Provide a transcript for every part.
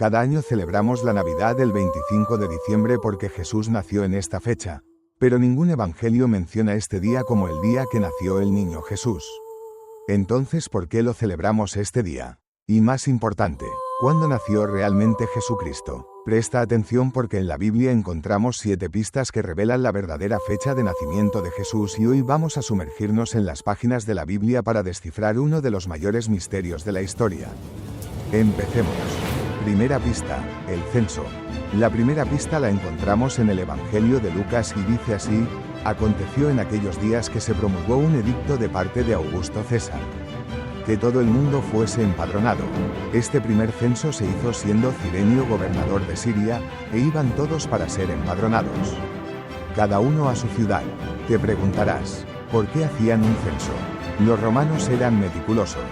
Cada año celebramos la Navidad el 25 de diciembre porque Jesús nació en esta fecha, pero ningún evangelio menciona este día como el día que nació el niño Jesús. Entonces, ¿por qué lo celebramos este día? Y más importante, ¿cuándo nació realmente Jesucristo? Presta atención porque en la Biblia encontramos 7 pistas que revelan la verdadera fecha de nacimiento de Jesús y hoy vamos a sumergirnos en las páginas de la Biblia para descifrar uno de los mayores misterios de la historia. Empecemos. Primera pista, el censo. La primera pista la encontramos en el Evangelio de Lucas y dice así: aconteció en aquellos días que se promulgó un edicto de parte de Augusto César, que todo el mundo fuese empadronado. Este primer censo se hizo siendo Cirenio gobernador de Siria, e iban todos para ser empadronados, cada uno a su ciudad. Te preguntarás, ¿por qué hacían un censo? Los romanos eran meticulosos.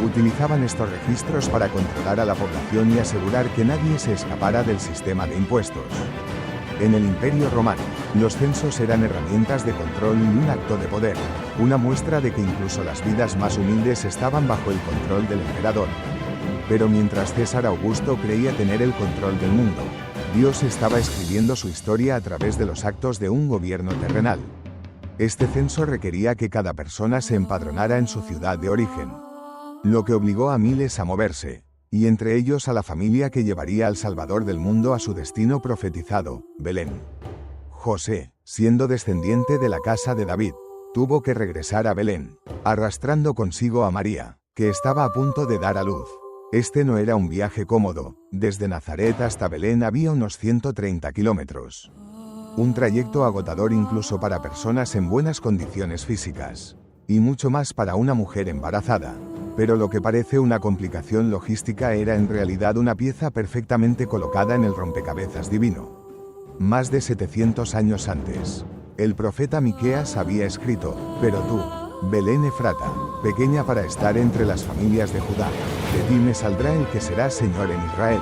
Utilizaban estos registros para controlar a la población y asegurar que nadie se escapara del sistema de impuestos. En el Imperio Romano, los censos eran herramientas de control y un acto de poder, una muestra de que incluso las vidas más humildes estaban bajo el control del emperador. Pero mientras César Augusto creía tener el control del mundo, Dios estaba escribiendo su historia a través de los actos de un gobierno terrenal. Este censo requería que cada persona se empadronara en su ciudad de origen, lo que obligó a miles a moverse, y entre ellos a la familia que llevaría al Salvador del mundo a su destino profetizado, Belén. José, siendo descendiente de la casa de David, tuvo que regresar a Belén, arrastrando consigo a María, que estaba a punto de dar a luz. Este no era un viaje cómodo. Desde Nazaret hasta Belén había unos 130 kilómetros. Un trayecto agotador incluso para personas en buenas condiciones físicas, y mucho más para una mujer embarazada. Pero lo que parece una complicación logística era en realidad una pieza perfectamente colocada en el rompecabezas divino. Más de 700 años antes, el profeta Miqueas había escrito: pero tú, Belén Efrata, pequeña para estar entre las familias de Judá, de ti me saldrá el que será Señor en Israel.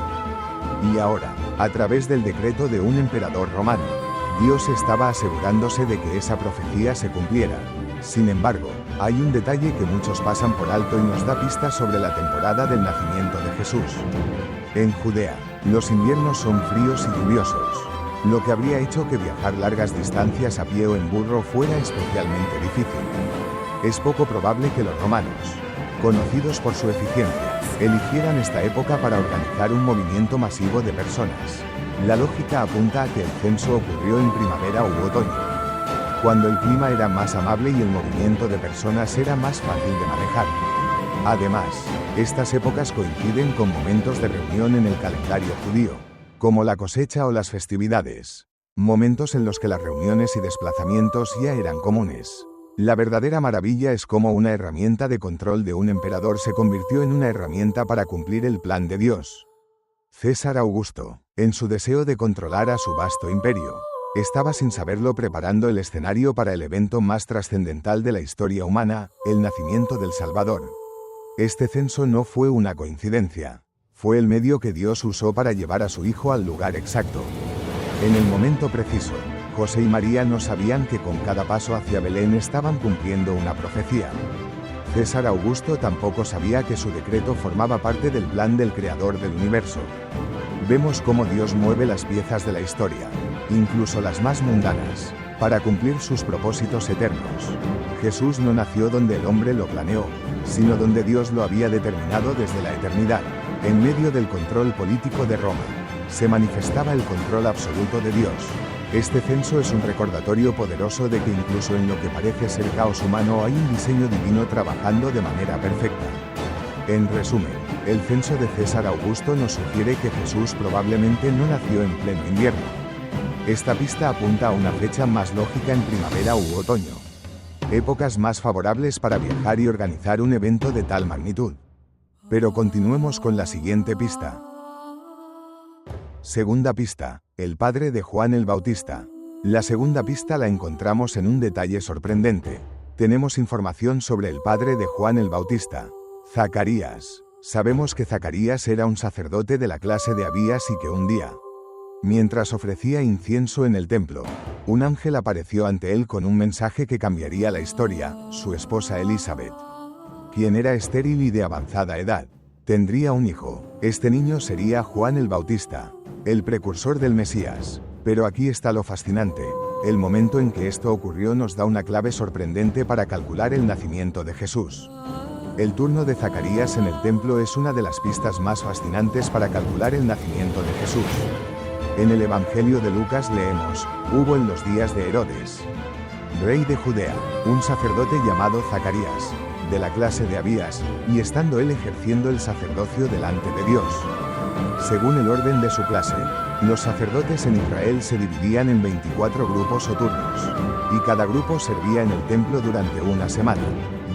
Y ahora, a través del decreto de un emperador romano, Dios estaba asegurándose de que esa profecía se cumpliera. Sin embargo, hay un detalle que muchos pasan por alto y nos da pistas sobre la temporada del nacimiento de Jesús. En Judea, los inviernos son fríos y lluviosos, lo que habría hecho que viajar largas distancias a pie o en burro fuera especialmente difícil. Es poco probable que los romanos, conocidos por su eficiencia, eligieran esta época para organizar un movimiento masivo de personas. La lógica apunta a que el censo ocurrió en primavera u otoño, cuando el clima era más amable y el movimiento de personas era más fácil de manejar. Además, estas épocas coinciden con momentos de reunión en el calendario judío, como la cosecha o las festividades, momentos en los que las reuniones y desplazamientos ya eran comunes. La verdadera maravilla es cómo una herramienta de control de un emperador se convirtió en una herramienta para cumplir el plan de Dios. César Augusto, en su deseo de controlar a su vasto imperio, estaba sin saberlo preparando el escenario para el evento más trascendental de la historia humana, el nacimiento del Salvador. Este censo no fue una coincidencia. Fue el medio que Dios usó para llevar a su hijo al lugar exacto. En el momento preciso, José y María no sabían que con cada paso hacia Belén estaban cumpliendo una profecía. César Augusto tampoco sabía que su decreto formaba parte del plan del Creador del universo. Vemos cómo Dios mueve las piezas de la historia, incluso las más mundanas, para cumplir sus propósitos eternos. Jesús no nació donde el hombre lo planeó, sino donde Dios lo había determinado desde la eternidad. En medio del control político de Roma, se manifestaba el control absoluto de Dios. Este censo es un recordatorio poderoso de que incluso en lo que parece ser caos humano hay un diseño divino trabajando de manera perfecta. En resumen, el censo de César Augusto nos sugiere que Jesús probablemente no nació en pleno invierno. Esta pista apunta a una fecha más lógica en primavera u otoño, épocas más favorables para viajar y organizar un evento de tal magnitud. Pero continuemos con la siguiente pista. Segunda pista, el padre de Juan el Bautista. La segunda pista la encontramos en un detalle sorprendente. Tenemos información sobre el padre de Juan el Bautista, Zacarías. Sabemos que Zacarías era un sacerdote de la clase de Abías y que un día, mientras ofrecía incienso en el templo, un ángel apareció ante él con un mensaje que cambiaría la historia. Su esposa Elizabeth, quien era estéril y de avanzada edad, tendría un hijo. Este niño sería Juan el Bautista, el precursor del Mesías. Pero aquí está lo fascinante. El momento en que esto ocurrió nos da una clave sorprendente para calcular el nacimiento de Jesús. El turno de Zacarías en el templo es una de las pistas más fascinantes para calcular el nacimiento de Jesús. En el Evangelio de Lucas leemos: hubo en los días de Herodes, rey de Judea, un sacerdote llamado Zacarías, de la clase de Abías, y estando él ejerciendo el sacerdocio delante de Dios. Según el orden de su clase, los sacerdotes en Israel se dividían en 24 grupos o turnos, y cada grupo servía en el templo durante una semana,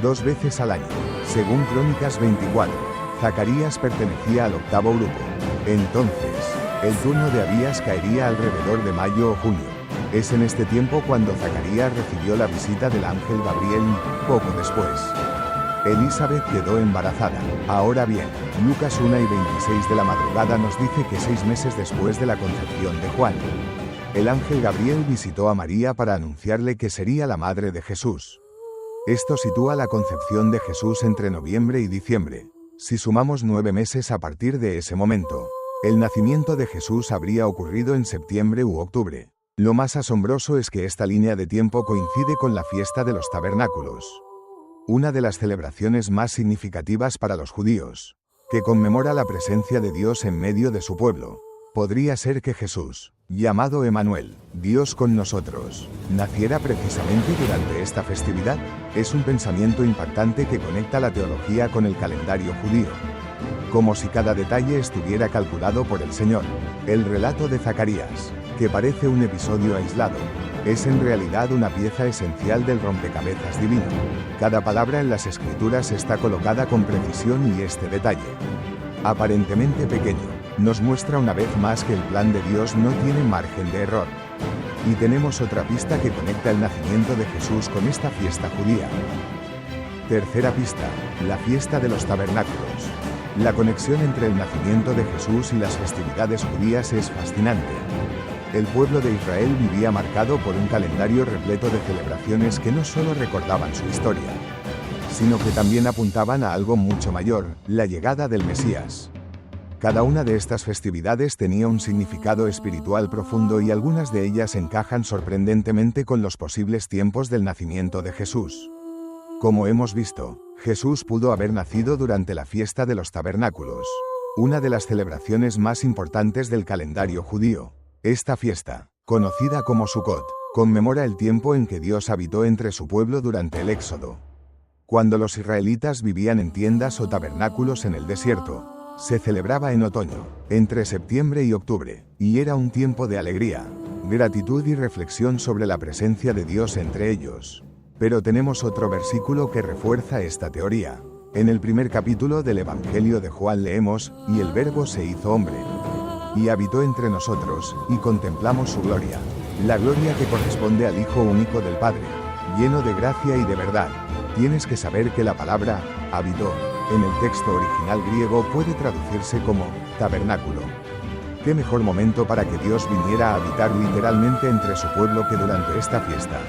2 veces al año. Según Crónicas 24, Zacarías pertenecía al octavo grupo. Entonces, el turno de Abías caería alrededor de mayo o junio. Es en este tiempo cuando Zacarías recibió la visita del ángel Gabriel y, poco después, Elizabeth quedó embarazada. Ahora bien, Lucas 1 y 26 de la madrugada nos dice que 6 meses después de la concepción de Juan, el ángel Gabriel visitó a María para anunciarle que sería la madre de Jesús. Esto sitúa la concepción de Jesús entre noviembre y diciembre. Si sumamos 9 meses a partir de ese momento, el nacimiento de Jesús habría ocurrido en septiembre u octubre. Lo más asombroso es que esta línea de tiempo coincide con la fiesta de los tabernáculos, una de las celebraciones más significativas para los judíos, que conmemora la presencia de Dios en medio de su pueblo. Podría ser que Jesús, llamado Emmanuel, Dios con nosotros, naciera precisamente durante esta festividad. Es un pensamiento impactante que conecta la teología con el calendario judío, como si cada detalle estuviera calculado por el Señor. El relato de Zacarías, que parece un episodio aislado, es en realidad una pieza esencial del rompecabezas divino. Cada palabra en las Escrituras está colocada con precisión y este detalle, aparentemente pequeño, nos muestra una vez más que el plan de Dios no tiene margen de error. Y tenemos otra pista que conecta el nacimiento de Jesús con esta fiesta judía. Tercera pista, la fiesta de los tabernáculos. La conexión entre el nacimiento de Jesús y las festividades judías es fascinante. El pueblo de Israel vivía marcado por un calendario repleto de celebraciones que no solo recordaban su historia, sino que también apuntaban a algo mucho mayor, la llegada del Mesías. Cada una de estas festividades tenía un significado espiritual profundo y algunas de ellas encajan sorprendentemente con los posibles tiempos del nacimiento de Jesús. Como hemos visto, Jesús pudo haber nacido durante la fiesta de los tabernáculos, una de las celebraciones más importantes del calendario judío. Esta fiesta, conocida como Sukkot, conmemora el tiempo en que Dios habitó entre su pueblo durante el Éxodo. Cuando los israelitas vivían en tiendas o tabernáculos en el desierto, se celebraba en otoño, entre septiembre y octubre, y era un tiempo de alegría, gratitud y reflexión sobre la presencia de Dios entre ellos. Pero tenemos otro versículo que refuerza esta teoría. En el primer capítulo del Evangelio de Juan leemos: y el Verbo se hizo hombre, y habitó entre nosotros, y contemplamos su gloria, la gloria que corresponde al Hijo único del Padre, lleno de gracia y de verdad. Tienes que saber que la palabra habitó, en el texto original griego puede traducirse como tabernáculo. ¿Qué mejor momento para que Dios viniera a habitar literalmente entre su pueblo que durante esta fiesta?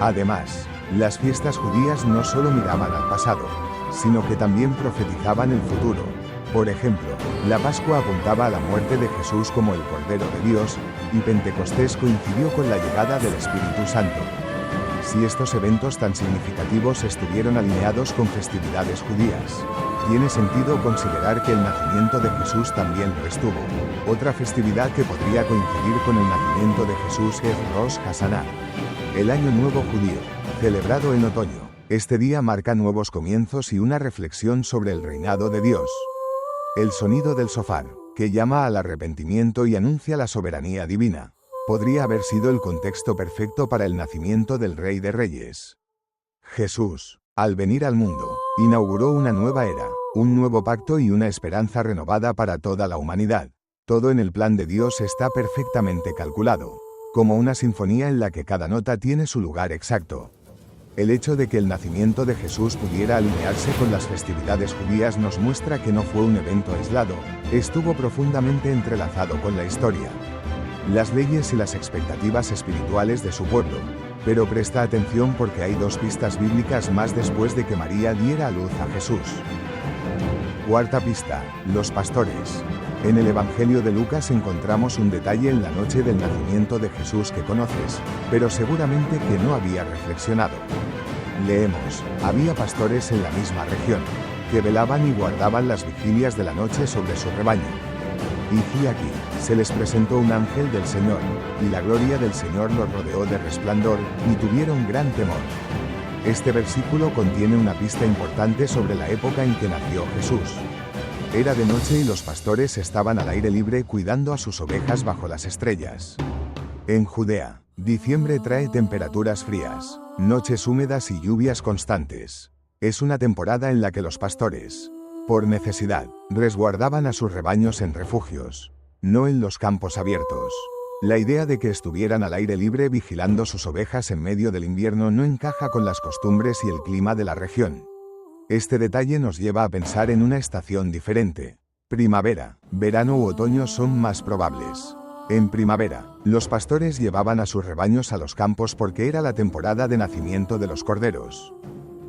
Además, las fiestas judías no solo miraban al pasado, sino que también profetizaban el futuro. Por ejemplo, la Pascua apuntaba a la muerte de Jesús como el Cordero de Dios, y Pentecostés coincidió con la llegada del Espíritu Santo. Si estos eventos tan significativos estuvieron alineados con festividades judías, tiene sentido considerar que el nacimiento de Jesús también lo estuvo. Otra festividad que podría coincidir con el nacimiento de Jesús es Rosh Hashanah, el Año Nuevo judío, celebrado en otoño. Este día marca nuevos comienzos y una reflexión sobre el reinado de Dios. El sonido del shofar, que llama al arrepentimiento y anuncia la soberanía divina, podría haber sido el contexto perfecto para el nacimiento del Rey de Reyes. Jesús, al venir al mundo, inauguró una nueva era, un nuevo pacto y una esperanza renovada para toda la humanidad. Todo en el plan de Dios está perfectamente calculado, como una sinfonía en la que cada nota tiene su lugar exacto. El hecho de que el nacimiento de Jesús pudiera alinearse con las festividades judías nos muestra que no fue un evento aislado, estuvo profundamente entrelazado con la historia, las leyes y las expectativas espirituales de su pueblo. Pero presta atención porque hay 2 pistas bíblicas más después de que María diera a luz a Jesús. Cuarta pista, los pastores. En el Evangelio de Lucas encontramos un detalle en la noche del nacimiento de Jesús que conoces, pero seguramente que no había reflexionado. Leemos, había pastores en la misma región, que velaban y guardaban las vigilias de la noche sobre su rebaño. Y aquí, se les presentó un ángel del Señor, y la gloria del Señor los rodeó de resplandor, y tuvieron gran temor. Este versículo contiene una pista importante sobre la época en que nació Jesús. Era de noche y los pastores estaban al aire libre cuidando a sus ovejas bajo las estrellas. En Judea, diciembre trae temperaturas frías, noches húmedas y lluvias constantes. Es una temporada en la que los pastores, por necesidad, resguardaban a sus rebaños en refugios, no en los campos abiertos. La idea de que estuvieran al aire libre vigilando sus ovejas en medio del invierno no encaja con las costumbres y el clima de la región. Este detalle nos lleva a pensar en una estación diferente. Primavera, verano u otoño son más probables. En primavera, los pastores llevaban a sus rebaños a los campos porque era la temporada de nacimiento de los corderos.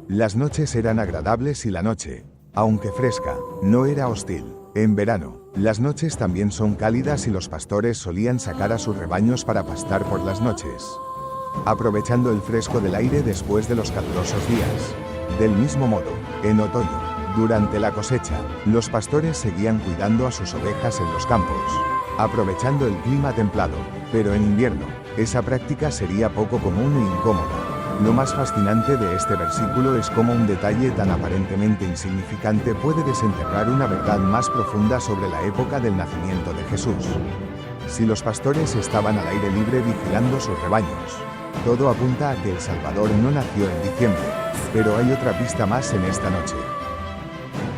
Las noches eran agradables y la noche, aunque fresca, no era hostil. En verano, las noches también son cálidas y los pastores solían sacar a sus rebaños para pastar por las noches, aprovechando el fresco del aire después de los calurosos días. Del mismo modo, en otoño, durante la cosecha, los pastores seguían cuidando a sus ovejas en los campos, aprovechando el clima templado, pero en invierno, esa práctica sería poco común e incómoda. Lo más fascinante de este versículo es cómo un detalle tan aparentemente insignificante puede desenterrar una verdad más profunda sobre la época del nacimiento de Jesús. Si los pastores estaban al aire libre vigilando sus rebaños, todo apunta a que el Salvador no nació en diciembre, pero hay otra pista más en esta noche.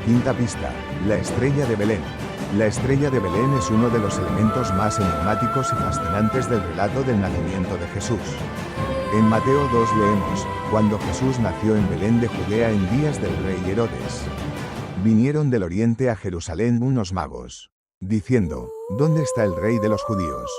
Quinta pista, la estrella de Belén. La estrella de Belén es uno de los elementos más enigmáticos y fascinantes del relato del nacimiento de Jesús. En Mateo 2 leemos, cuando Jesús nació en Belén de Judea en días del rey Herodes. Vinieron del oriente a Jerusalén unos magos, diciendo, ¿dónde está el rey de los judíos?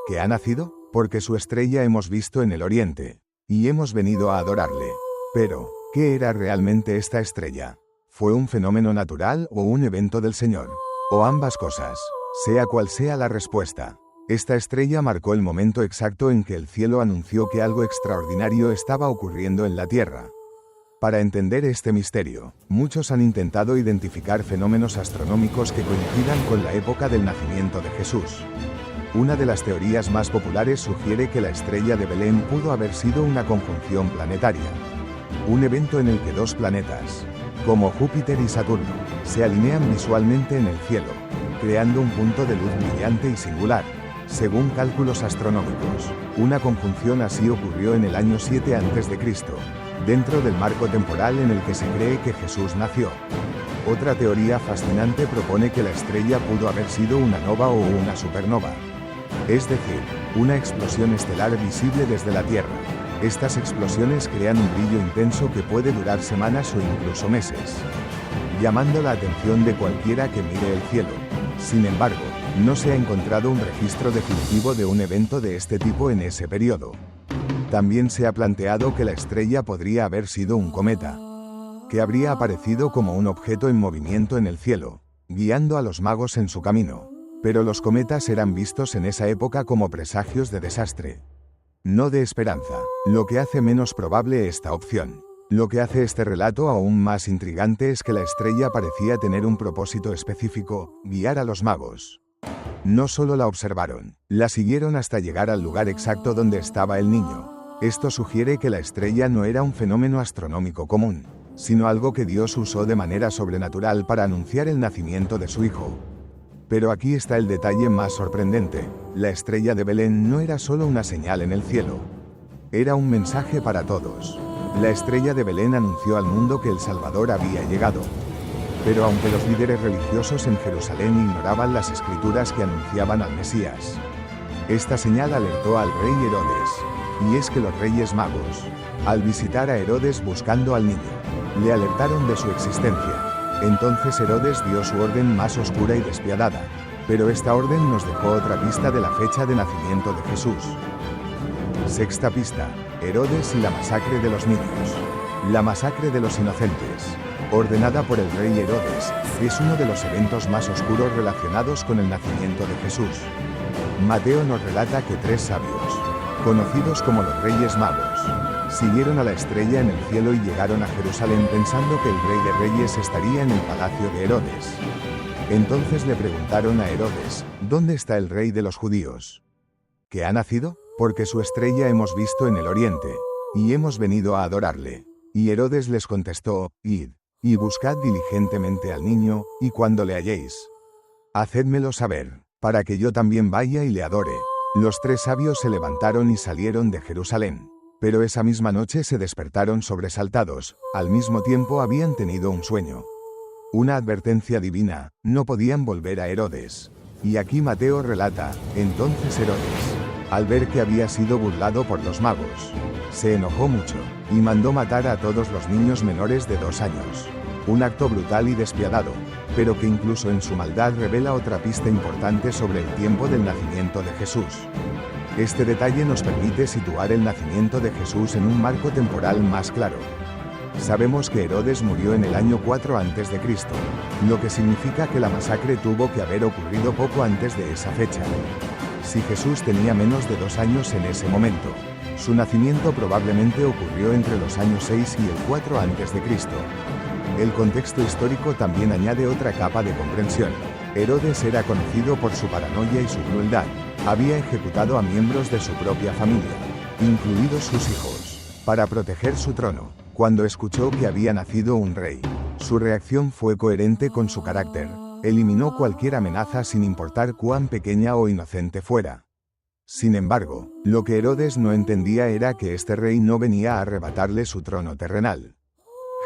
¿Que ha nacido? Porque su estrella hemos visto en el oriente, y hemos venido a adorarle. Pero, ¿qué era realmente esta estrella? ¿Fue un fenómeno natural o un evento del Señor? O ambas cosas. Sea cual sea la respuesta, esta estrella marcó el momento exacto en que el cielo anunció que algo extraordinario estaba ocurriendo en la tierra. Para entender este misterio, muchos han intentado identificar fenómenos astronómicos que coincidan con la época del nacimiento de Jesús. Una de las teorías más populares sugiere que la estrella de Belén pudo haber sido una conjunción planetaria. Un evento en el que dos planetas, como Júpiter y Saturno, se alinean visualmente en el cielo, creando un punto de luz brillante y singular. Según cálculos astronómicos, una conjunción así ocurrió en el año 7 a.C., dentro del marco temporal en el que se cree que Jesús nació. Otra teoría fascinante propone que la estrella pudo haber sido una nova o una supernova, es decir, una explosión estelar visible desde la Tierra. Estas explosiones crean un brillo intenso que puede durar semanas o incluso meses, llamando la atención de cualquiera que mire el cielo. Sin embargo, no se ha encontrado un registro definitivo de un evento de este tipo en ese periodo. También se ha planteado que la estrella podría haber sido un cometa, que habría aparecido como un objeto en movimiento en el cielo, guiando a los magos en su camino. Pero los cometas eran vistos en esa época como presagios de desastre, no de esperanza, lo que hace menos probable esta opción. Lo que hace este relato aún más intrigante es que la estrella parecía tener un propósito específico, guiar a los magos. No solo la observaron, la siguieron hasta llegar al lugar exacto donde estaba el niño. Esto sugiere que la estrella no era un fenómeno astronómico común, sino algo que Dios usó de manera sobrenatural para anunciar el nacimiento de su hijo. Pero aquí está el detalle más sorprendente. La estrella de Belén no era solo una señal en el cielo. Era un mensaje para todos. La estrella de Belén anunció al mundo que el Salvador había llegado. Pero aunque los líderes religiosos en Jerusalén ignoraban las escrituras que anunciaban al Mesías, esta señal alertó al rey Herodes. Y es que los reyes magos, al visitar a Herodes buscando al niño, le alertaron de su existencia. Entonces Herodes dio su orden más oscura y despiadada, pero esta orden nos dejó otra pista de la fecha de nacimiento de Jesús. Sexta pista, Herodes y la masacre de los niños. La masacre de los inocentes. ordenada por el rey Herodes, es uno de los eventos más oscuros relacionados con el nacimiento de Jesús. Mateo nos relata que 3 sabios, conocidos como los Reyes Magos, siguieron a la estrella en el cielo y llegaron a Jerusalén pensando que el Rey de Reyes estaría en el palacio de Herodes. Entonces le preguntaron a Herodes, ¿dónde está el Rey de los judíos? ¿Que ha nacido? Porque su estrella hemos visto en el oriente, y hemos venido a adorarle. Y Herodes les contestó, id, y buscad diligentemente al niño, y cuando le halléis, hacédmelo saber, para que yo también vaya y le adore. Los 3 sabios se levantaron y salieron de Jerusalén. Pero esa misma noche se despertaron sobresaltados, al mismo tiempo habían tenido un sueño. Una advertencia divina, no podían volver a Herodes. Y aquí Mateo relata, entonces Herodes, al ver que había sido burlado por los magos, se enojó mucho, y mandó matar a todos los niños menores de 2 años. Un acto brutal y despiadado, pero que incluso en su maldad revela otra pista importante sobre el tiempo del nacimiento de Jesús. Este detalle nos permite situar el nacimiento de Jesús en un marco temporal más claro. Sabemos que Herodes murió en el año 4 a.C., lo que significa que la masacre tuvo que haber ocurrido poco antes de esa fecha. Si Jesús tenía menos de 2 años en ese momento, su nacimiento probablemente ocurrió entre los años 6 y el 4 a.C. El contexto histórico también añade otra capa de comprensión. Herodes era conocido por su paranoia y su crueldad. Había ejecutado a miembros de su propia familia, incluidos sus hijos, para proteger su trono. Cuando escuchó que había nacido un rey, su reacción fue coherente con su carácter. Eliminó cualquier amenaza sin importar cuán pequeña o inocente fuera. Sin embargo, lo que Herodes no entendía era que este rey no venía a arrebatarle su trono terrenal.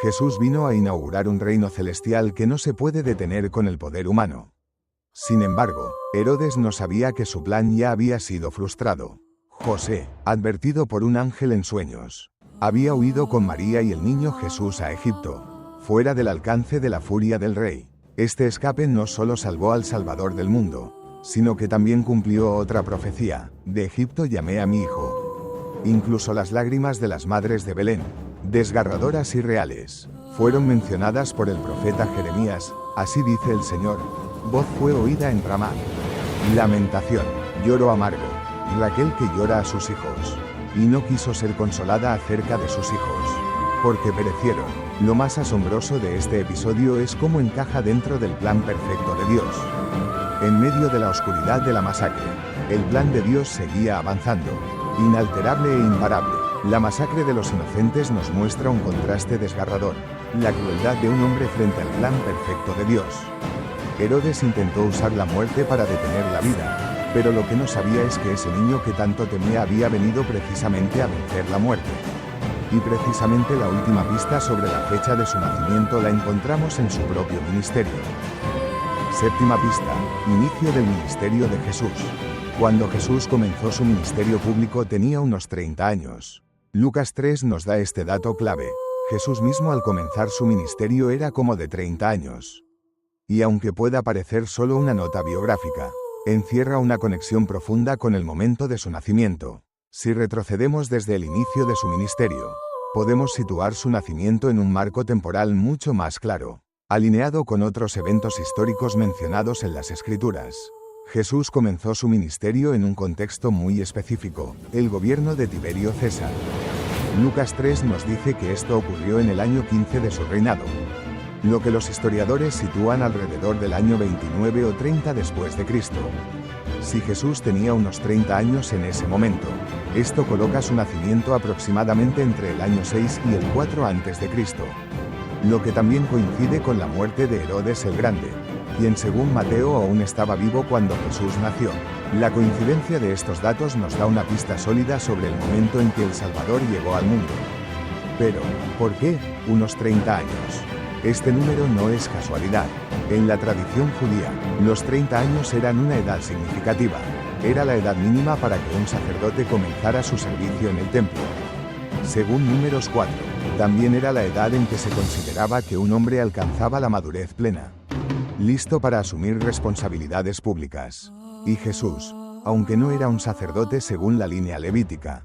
Jesús vino a inaugurar un reino celestial que no se puede detener con el poder humano. Sin embargo, Herodes no sabía que su plan ya había sido frustrado. José, advertido por un ángel en sueños, había huido con María y el niño Jesús a Egipto, fuera del alcance de la furia del rey. Este escape no solo salvó al Salvador del mundo, sino que también cumplió otra profecía: de Egipto llamé a mi hijo. Incluso las lágrimas de las madres de Belén, desgarradoras y reales, fueron mencionadas por el profeta Jeremías. Así dice el Señor: voz fue oída en Ramá, lamentación, lloro amargo, Raquel que llora a sus hijos, y no quiso ser consolada acerca de sus hijos, porque perecieron. Lo más asombroso de este episodio es cómo encaja dentro del plan perfecto de Dios. En medio de la oscuridad de la masacre, el plan de Dios seguía avanzando, inalterable e imparable. La masacre de los inocentes nos muestra un contraste desgarrador, la crueldad de un hombre frente al plan perfecto de Dios. Herodes intentó usar la muerte para detener la vida, pero lo que no sabía es que ese niño que tanto temía había venido precisamente a vencer la muerte. Y precisamente la última pista sobre la fecha de su nacimiento la encontramos en su propio ministerio. Séptima pista: inicio del ministerio de Jesús. Cuando Jesús comenzó su ministerio público tenía unos 30 años. Lucas 3 nos da este dato clave. Jesús mismo al comenzar su ministerio era como de 30 años. Y aunque pueda parecer solo una nota biográfica, encierra una conexión profunda con el momento de su nacimiento. Si retrocedemos desde el inicio de su ministerio, podemos situar su nacimiento en un marco temporal mucho más claro, alineado con otros eventos históricos mencionados en las Escrituras. Jesús comenzó su ministerio en un contexto muy específico, el gobierno de Tiberio César. Lucas 3 nos dice que esto ocurrió en el año 15 de su reinado, lo que los historiadores sitúan alrededor del año 29 o 30 después de Cristo. Si Jesús tenía unos 30 años en ese momento, esto coloca su nacimiento aproximadamente entre el año 6 y el 4 a.C., lo que también coincide con la muerte de Herodes el Grande, quien según Mateo aún estaba vivo cuando Jesús nació. La coincidencia de estos datos nos da una pista sólida sobre el momento en que el Salvador llegó al mundo. Pero, ¿por qué unos 30 años? Este número no es casualidad. En la tradición judía, los 30 años eran una edad significativa. Era la edad mínima para que un sacerdote comenzara su servicio en el templo. Según Números 4, también era la edad en que se consideraba que un hombre alcanzaba la madurez plena, listo para asumir responsabilidades públicas. Y Jesús, aunque no era un sacerdote según la línea levítica,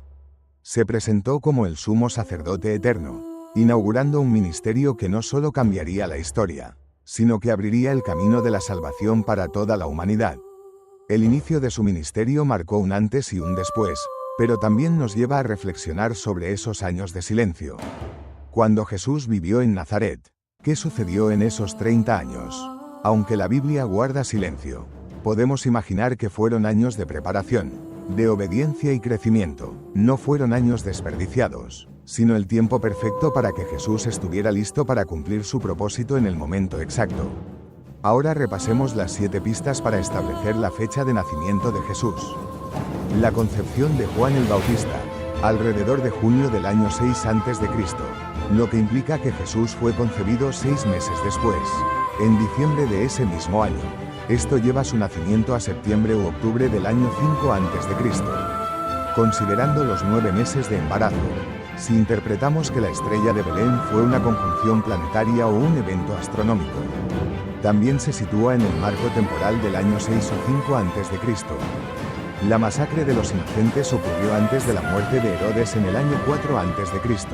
se presentó como el sumo sacerdote eterno. inaugurando un ministerio que no solo cambiaría la historia, sino que abriría el camino de la salvación para toda la humanidad. El inicio de su ministerio marcó un antes y un después, pero también nos lleva a reflexionar sobre esos años de silencio. Cuando Jesús vivió en Nazaret, ¿qué sucedió en esos 30 años? Aunque la Biblia guarda silencio, podemos imaginar que fueron años de preparación, de obediencia y crecimiento. No fueron años desperdiciados, sino el tiempo perfecto para que Jesús estuviera listo para cumplir su propósito en el momento exacto. Ahora repasemos las 7 pistas para establecer la fecha de nacimiento de Jesús. La concepción de Juan el Bautista, alrededor de junio del año 6 a.C., lo que implica que Jesús fue concebido 6 meses después, en diciembre de ese mismo año. Esto lleva su nacimiento a septiembre u octubre del año 5 a.C. Considerando los 9 meses de embarazo, si interpretamos que la estrella de Belén fue una conjunción planetaria o un evento astronómico, también se sitúa en el marco temporal del año 6 o 5 a.C. La masacre de los inocentes ocurrió antes de la muerte de Herodes en el año 4 a.C.,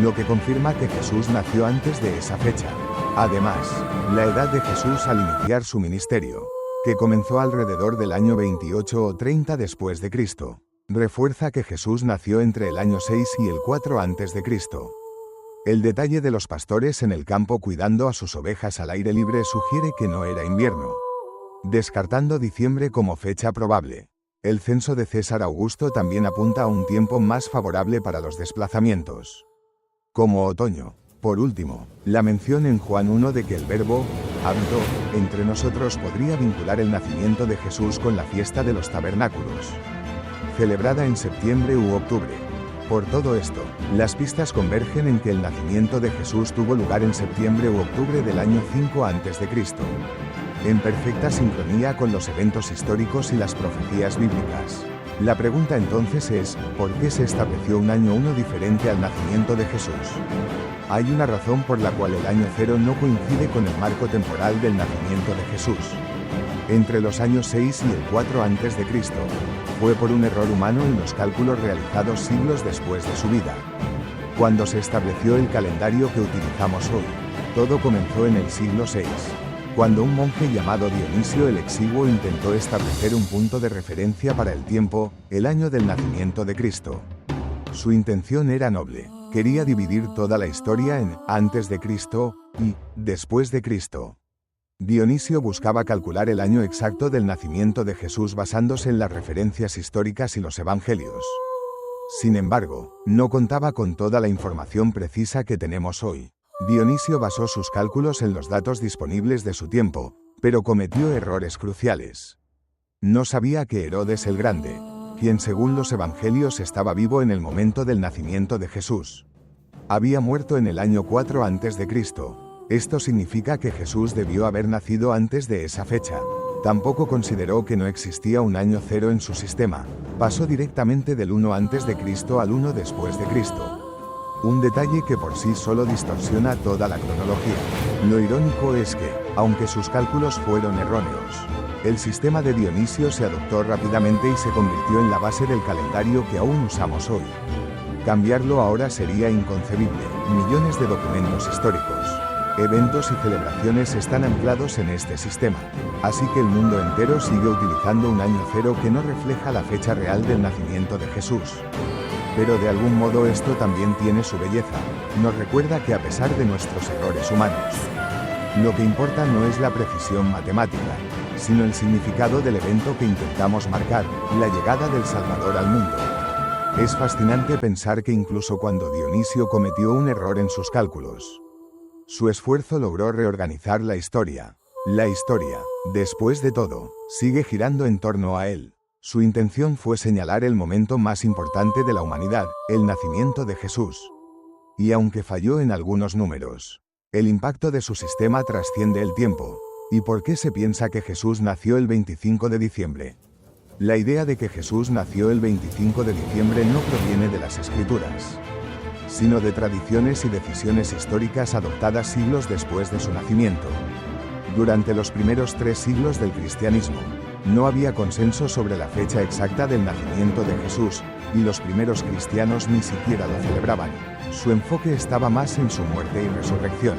lo que confirma que Jesús nació antes de esa fecha. Además, la edad de Jesús al iniciar su ministerio, que comenzó alrededor del año 28 o 30 después de Cristo, refuerza que Jesús nació entre el año 6 y el 4 a.C. El detalle de los pastores en el campo cuidando a sus ovejas al aire libre sugiere que no era invierno. Descartando diciembre como fecha probable, el censo de César Augusto también apunta a un tiempo más favorable para los desplazamientos, como otoño. Por último, la mención en Juan 1 de que el verbo habitó entre nosotros podría vincular el nacimiento de Jesús con la fiesta de los tabernáculos, celebrada en septiembre u octubre. Por todo esto, las pistas convergen en que el nacimiento de Jesús tuvo lugar en septiembre u octubre del año 5 a.C., en perfecta sincronía con los eventos históricos y las profecías bíblicas. La pregunta entonces es, ¿por qué se estableció un año 1 diferente al nacimiento de Jesús? Hay una razón por la cual el año 0 no coincide con el marco temporal del nacimiento de Jesús. Entre los años 6 y el 4 a.C., fue por un error humano en los cálculos realizados siglos después de su vida. Cuando se estableció el calendario que utilizamos hoy, todo comenzó en el siglo VI, cuando un monje llamado Dionisio el Exiguo intentó establecer un punto de referencia para el tiempo, el año del nacimiento de Cristo. Su intención era noble, quería dividir toda la historia en antes de Cristo y después de Cristo. Dionisio buscaba calcular el año exacto del nacimiento de Jesús basándose en las referencias históricas y los evangelios. Sin embargo, no contaba con toda la información precisa que tenemos hoy. Dionisio basó sus cálculos en los datos disponibles de su tiempo, pero cometió errores cruciales. No sabía que Herodes el Grande, quien según los evangelios estaba vivo en el momento del nacimiento de Jesús, había muerto en el año 4 a.C. Esto significa que Jesús debió haber nacido antes de esa fecha. Tampoco consideró que no existía un año 0 en su sistema, pasó directamente del 1 a.C. al 1 después de Cristo. Un detalle que por sí solo distorsiona toda la cronología. Lo irónico es que, aunque sus cálculos fueron erróneos, el sistema de Dionisio se adoptó rápidamente y se convirtió en la base del calendario que aún usamos hoy. Cambiarlo ahora sería inconcebible. Millones de documentos históricos, eventos y celebraciones están anclados en este sistema, así que el mundo entero sigue utilizando un año 0 que no refleja la fecha real del nacimiento de Jesús. Pero de algún modo esto también tiene su belleza, nos recuerda que a pesar de nuestros errores humanos, lo que importa no es la precisión matemática, sino el significado del evento que intentamos marcar, la llegada del Salvador al mundo. Es fascinante pensar que incluso cuando Dionisio cometió un error en sus cálculos, su esfuerzo logró reorganizar la historia. La historia, después de todo, sigue girando en torno a él. Su intención fue señalar el momento más importante de la humanidad, el nacimiento de Jesús. Y aunque falló en algunos números, el impacto de su sistema trasciende el tiempo. ¿Y por qué se piensa que Jesús nació el 25 de diciembre? La idea de que Jesús nació el 25 de diciembre no proviene de las Escrituras, sino de tradiciones y decisiones históricas adoptadas siglos después de su nacimiento. Durante los primeros 3 siglos del cristianismo, no había consenso sobre la fecha exacta del nacimiento de Jesús, y los primeros cristianos ni siquiera lo celebraban. Su enfoque estaba más en su muerte y resurrección.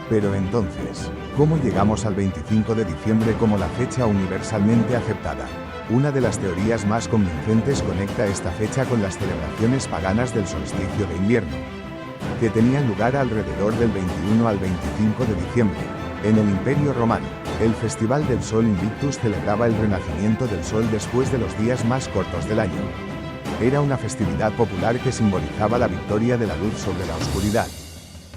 Pero entonces, ¿cómo llegamos al 25 de diciembre como la fecha universalmente aceptada? Una de las teorías más convincentes conecta esta fecha con las celebraciones paganas del solsticio de invierno, que tenían lugar alrededor del 21 al 25 de diciembre. En el Imperio Romano, el Festival del Sol Invictus celebraba el renacimiento del Sol después de los días más cortos del año. Era una festividad popular que simbolizaba la victoria de la luz sobre la oscuridad,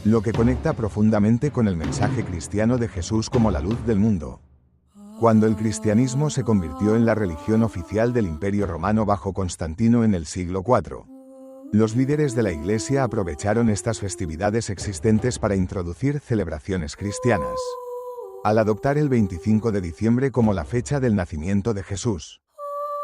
lo que conecta profundamente con el mensaje cristiano de Jesús como la luz del mundo. Cuando el cristianismo se convirtió en la religión oficial del Imperio Romano bajo Constantino en el siglo IV, los líderes de la Iglesia aprovecharon estas festividades existentes para introducir celebraciones cristianas, al adoptar el 25 de diciembre como la fecha del nacimiento de Jesús.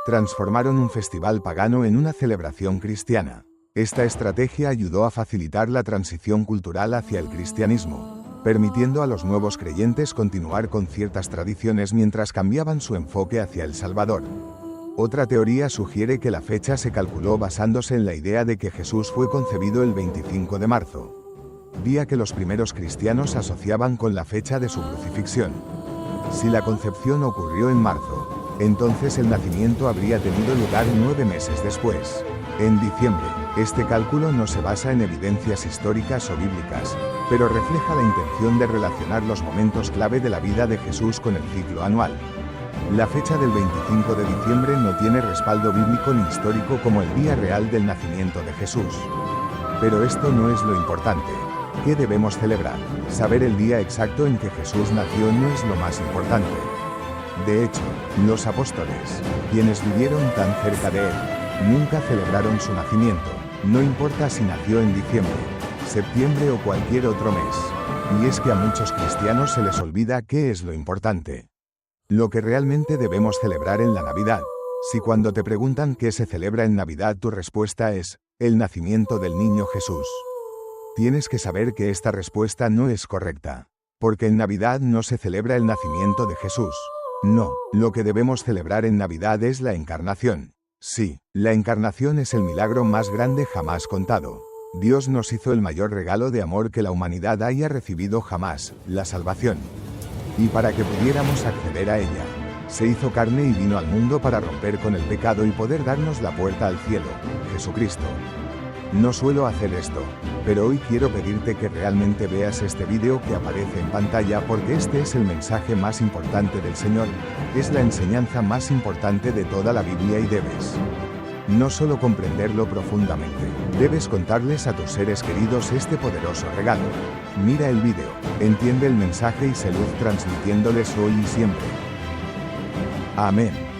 Transformaron un festival pagano en una celebración cristiana. Esta estrategia ayudó a facilitar la transición cultural hacia el cristianismo, permitiendo a los nuevos creyentes continuar con ciertas tradiciones mientras cambiaban su enfoque hacia el Salvador. Otra teoría sugiere que la fecha se calculó basándose en la idea de que Jesús fue concebido el 25 de marzo, día que los primeros cristianos asociaban con la fecha de su crucifixión. Si la concepción ocurrió en marzo, entonces el nacimiento habría tenido lugar 9 meses después, en diciembre. Este cálculo no se basa en evidencias históricas o bíblicas, pero refleja la intención de relacionar los momentos clave de la vida de Jesús con el ciclo anual. La fecha del 25 de diciembre no tiene respaldo bíblico ni histórico como el día real del nacimiento de Jesús. Pero esto no es lo importante. ¿Qué debemos celebrar? Saber el día exacto en que Jesús nació no es lo más importante. De hecho, los apóstoles, quienes vivieron tan cerca de él, nunca celebraron su nacimiento, no importa si nació en diciembre, septiembre o cualquier otro mes. Y es que a muchos cristianos se les olvida qué es lo importante. Lo que realmente debemos celebrar en la Navidad. Si cuando te preguntan qué se celebra en Navidad tu respuesta es, el nacimiento del niño Jesús, tienes que saber que esta respuesta no es correcta. Porque en Navidad no se celebra el nacimiento de Jesús. No, lo que debemos celebrar en Navidad es la encarnación. Sí, la encarnación es el milagro más grande jamás contado. Dios nos hizo el mayor regalo de amor que la humanidad haya recibido jamás, la salvación. Y para que pudiéramos acceder a ella, se hizo carne y vino al mundo para romper con el pecado y poder darnos la puerta al cielo, Jesucristo. No suelo hacer esto, pero hoy quiero pedirte que realmente veas este vídeo que aparece en pantalla porque este es el mensaje más importante del Señor, es la enseñanza más importante de toda la Biblia y debes no solo comprenderlo profundamente, debes contarles a tus seres queridos este poderoso regalo. Mira el vídeo, entiende el mensaje y sé luz transmitiéndoles hoy y siempre. Amén.